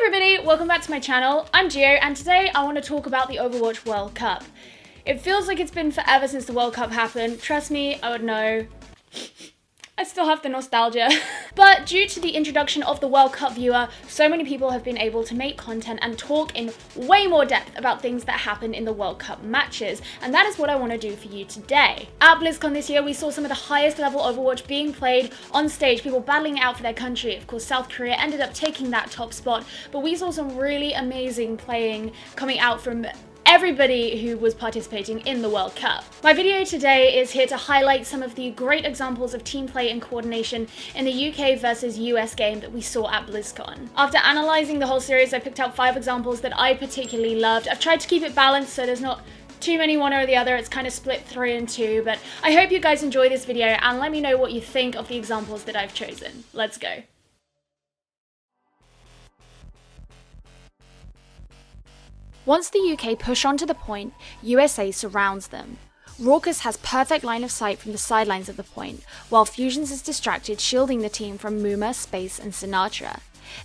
everybody, welcome back to my channel. I'm Gio and today I want to talk about the Overwatch World Cup. It feels like it's been forever since the World Cup happened. Trust me, I would know. I still have the nostalgia. But due to the introduction of the World Cup viewer, so many people have been able to make content and talk in way more depth about things that happen in the World Cup matches, and that is what I want to do for you today. At BlizzCon this year, we saw some of the highest level Overwatch being played on stage, people battling it out for their country. Of course, South Korea ended up taking that top spot, but we saw some really amazing playing coming out from everybody who was participating in the World Cup. My video today is here to highlight some of the great examples of team play and coordination in the UK versus US game that we saw at BlizzCon. After analysing the whole series, I picked out 5 examples that I particularly loved. I've tried to keep it balanced so there's not too many one or the other, it's kind of split 3 and 2, but I hope you guys enjoy this video and let me know what you think of the examples that I've chosen. Let's go. Once the UK push onto the point, USA surrounds them. Raucous has perfect line of sight from the sidelines of the point, while Fusions is distracted, shielding the team from MUMA, Space and Sinatra.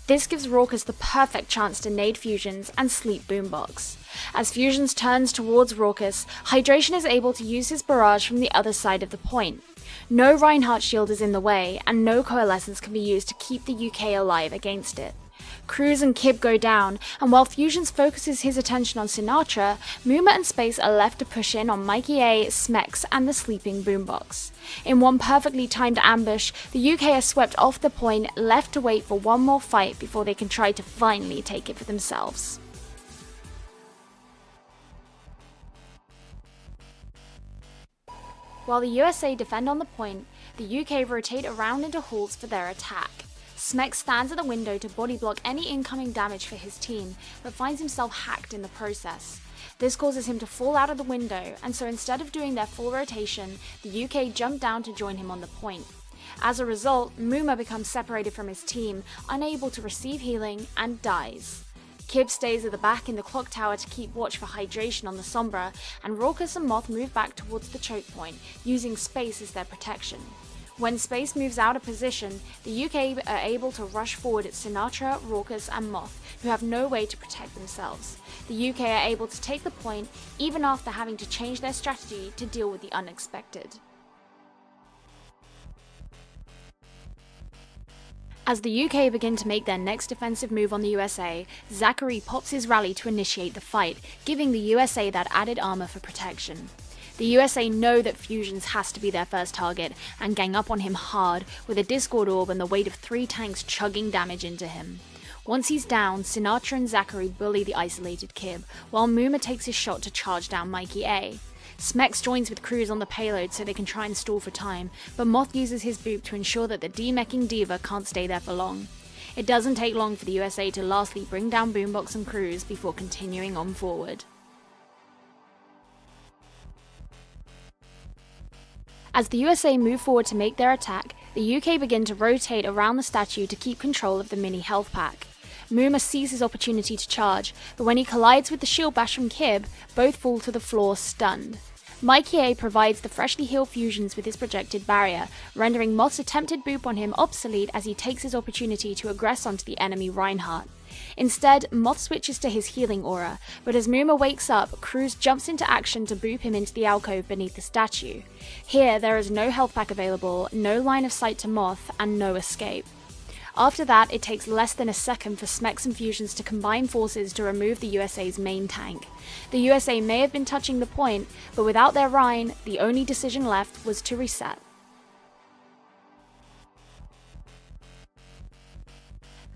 This gives Raucous the perfect chance to nade Fusions and sleep Boombox. As Fusions turns towards Raucous, Hydration is able to use his barrage from the other side of the point. No Reinhardt shield is in the way, and no Coalescence can be used to keep the UK alive against it. Cruz and Kib go down, and while Fusions focuses his attention on Sinatra, MUMA and Space are left to push in on Mikey A, Smex, and the sleeping Boombox. In one perfectly timed ambush, the UK are swept off the point, left to wait for one more fight before they can try to finally take it for themselves. While the USA defend on the point, the UK rotate around into halls for their attack. Smex stands at the window to body block any incoming damage for his team, but finds himself hacked in the process. This causes him to fall out of the window, and so instead of doing their full rotation, the UK jump down to join him on the point. As a result, MUMA becomes separated from his team, unable to receive healing, and dies. Kib stays at the back in the clock tower to keep watch for Hydration on the Sombra, and Raucous and Moth move back towards the choke point, using Space as their protection. When Space moves out of position, the UK are able to rush forward at Sinatra, Raucous and Moth, who have no way to protect themselves. The UK are able to take the point, even after having to change their strategy to deal with the unexpected. As the UK begin to make their next defensive move on the USA, Zachary pops his rally to initiate the fight, giving the USA that added armor for protection. The USA know that Fusions has to be their first target and gang up on him hard with a Discord orb and the weight of 3 tanks chugging damage into him. Once he's down, Sinatra and Zachary bully the isolated Kib, while MUMA takes his shot to charge down Mikey A. Smex joins with Cruz on the payload so they can try and stall for time, but Moth uses his boop to ensure that the demeching Diva can't stay there for long. It doesn't take long for the USA to lastly bring down Boombox and Cruz before continuing on forward. As the USA move forward to make their attack, the UK begin to rotate around the statue to keep control of the mini health pack. MUMA sees his opportunity to charge, but when he collides with the shield bash from Kib, both fall to the floor stunned. Mikey A provides the freshly healed Fusions with his projected barrier, rendering Moth's attempted boop on him obsolete as he takes his opportunity to aggress onto the enemy Reinhardt. Instead, Moth switches to his healing aura, but as MUMA wakes up, Cruz jumps into action to boop him into the alcove beneath the statue. Here, there is no health pack available, no line of sight to Moth, and no escape. After that, it takes less than a second for Smex and Fusions to combine forces to remove the USA's main tank. The USA may have been touching the point, but without their Rein, the only decision left was to reset.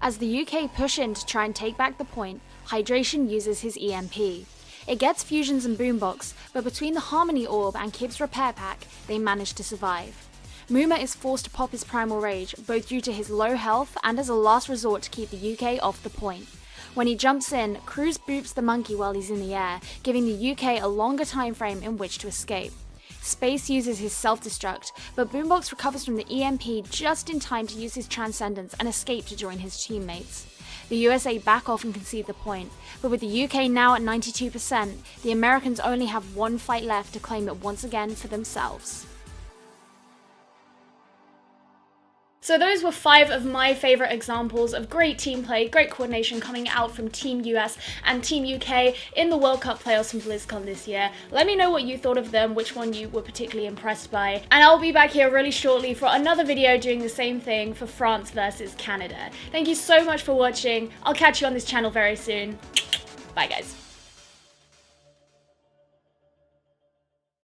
As the UK push in to try and take back the point, Hydration uses his EMP. It gets Fusions and Boombox, but between the Harmony Orb and Kib's repair pack, they manage to survive. MUMA is forced to pop his Primal Rage, both due to his low health and as a last resort to keep the UK off the point. When he jumps in, Cruz boops the monkey while he's in the air, giving the UK a longer time frame in which to escape. Space uses his self-destruct, but Boombox recovers from the EMP just in time to use his Transcendence and escape to join his teammates. The USA back off and concede the point, but with the UK now at 92%, the Americans only have one fight left to claim it once again for themselves. So those were 5 of my favourite examples of great team play, great coordination coming out from Team US and Team UK in the World Cup playoffs from BlizzCon this year. Let me know what you thought of them, which one you were particularly impressed by, and I'll be back here really shortly for another video doing the same thing for France versus Canada. Thank you so much for watching. I'll catch you on this channel very soon. Bye guys.